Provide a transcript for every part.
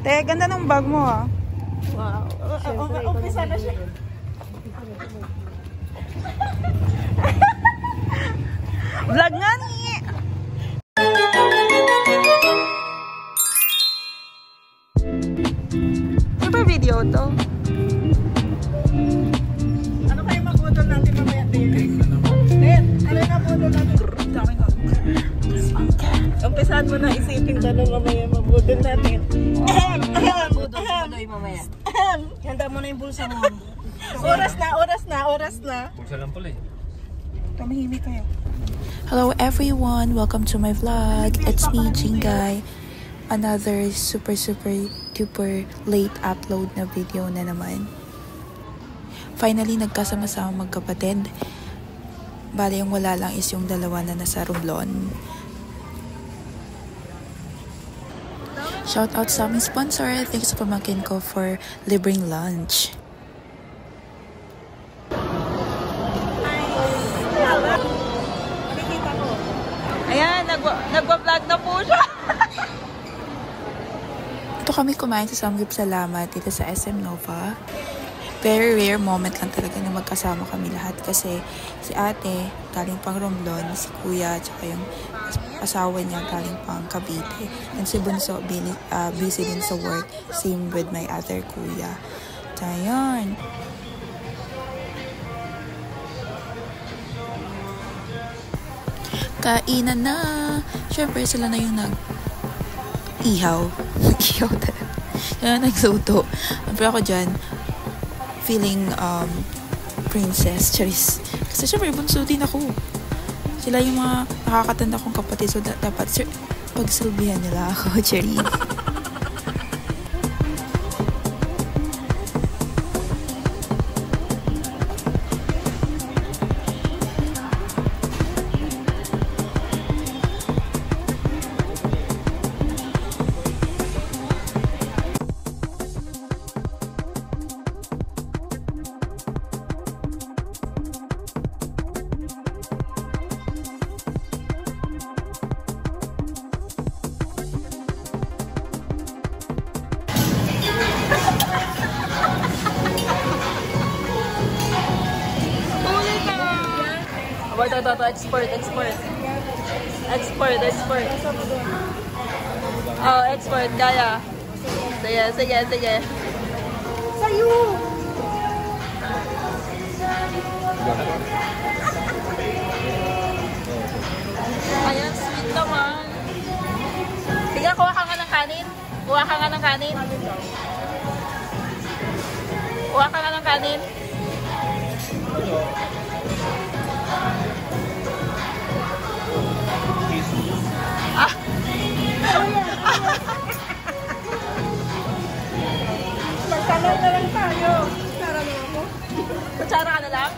Te, ganda ng bag mo ah. Wow. Umpisa na siya. Vlog nga ni. Ano ba video to? Ano kayo mabudol natin mamaya, Ted? Ano na mabudol natin? Umpisahan mo na isipin tanong mamaya mabudol natin. Budol mamaya. Handa mo na yung bulsa mo. Oras na. Bulsa lang pala eh. Tumahimik kayo. Hello everyone, welcome to my vlog. It's me, Jingay. Another super duper late upload na video na naman. Finally, nagkasama-sama magkapatid. Bale, yung wala lang is yung dalawa na nasa Romblon. Shout out sa aming sponsor. Thanks sa pamangkin ko for libreng lunch. Ayan, nagwa-vlog na po siya. Ito kami kumain sa Samgyup Salamat dito sa SM Nova. Very rare moment lang talaga na magkasama kami lahat kasi si ate galing pang Romblon, si kuya, tsaka yung asawa niya galing pang Cavite. And si Bunso busy din sa work, same with my other kuya. Tayon. Kainan na. Siyempre, sila na yung nag-ihaw. Nag-ihaw talaga. Kaya nagluto. Pero ako dyan, feeling princess. Charis. Kasi siyempre, bunso din ako. Sila yung mga nakakatanda kong kapatid. So, dapat pagsilbihan nila ako. Charis. Ito, export. Oh, export, kaya. Sige. Sa'yo! Ayan, sweet naman. Sige, kuha ka nga ng kanin. Kuha ka nga ng kanin. Magtanong na lang tayo. Kutsara na ako. Kutsara ka na lang?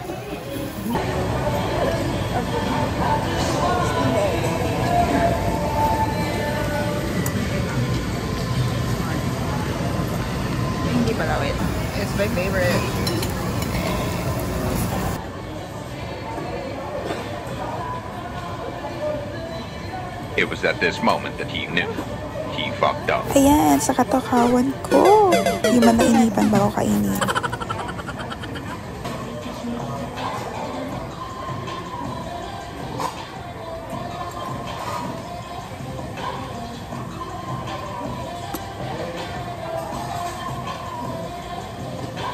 Hindi pala, wait. It's my favorite. It was at this moment that he knew. He fucked up. Ayan, sa katokawan ko. Hindi man nainipan bago kainin.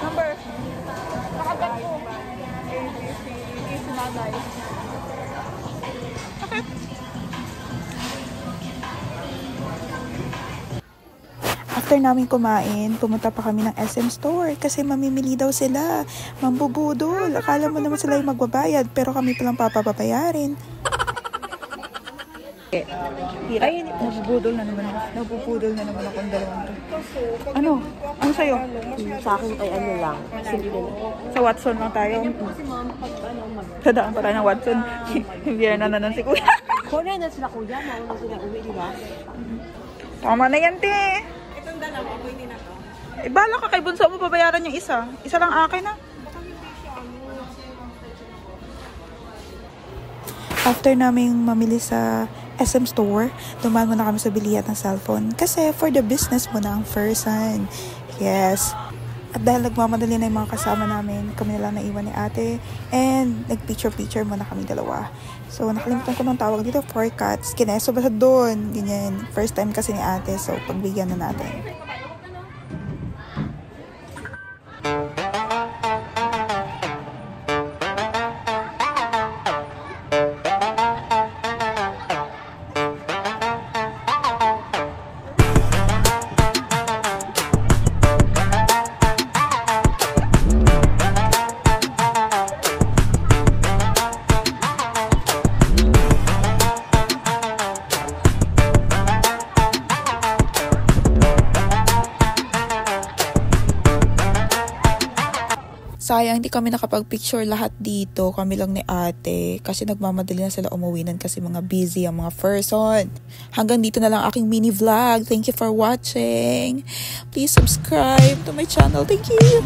Number. Nakagat ko. ABC, sinagay. Okay. After namin kumain, pumunta pa kami ng SM Store kasi mamimili daw sila. Mambubudol. Akala mo naman sila yung magbabayad pero kami palang papapayarin. Ay, nabubudol na naman akong dalawang to. Ano? Ano sa'yo? Sa akin ay ano lang. Simple lang. Sa Watson lang tayo. Tadaan pa tayo ng Watson. Biyerna na si kuya. Kore na sila kuya. Mauna sila uwi, di ba? Tama na yan, te. Itong dalawa, pwede na to. Eh, bala ka kay bunso mo babayaran yung isa. Isa lang akin na. After naming mamili sa SM Store. Dumaan muna kami sa bilihan ng cellphone kasi for the business muna ang person. Yes. At dahil nagmamadali na yung mga kasama namin, kami na lang naiwan ni ate. And nag-picture-picture muna kami dalawa. So nakalimutan ko ng tawag dito, 4 cuts. Kineso ba sa doon? Ganyan. First time kasi ni ate, so pagbigyan na natin. Sayang, hindi kami nakapag-picture lahat dito. Kami lang ni ate. Kasi nagmamadali na sila umuwinan kasi mga busy ang mga person. Hanggang dito na lang aking mini vlog. Thank you for watching. Please subscribe to my channel. Thank you!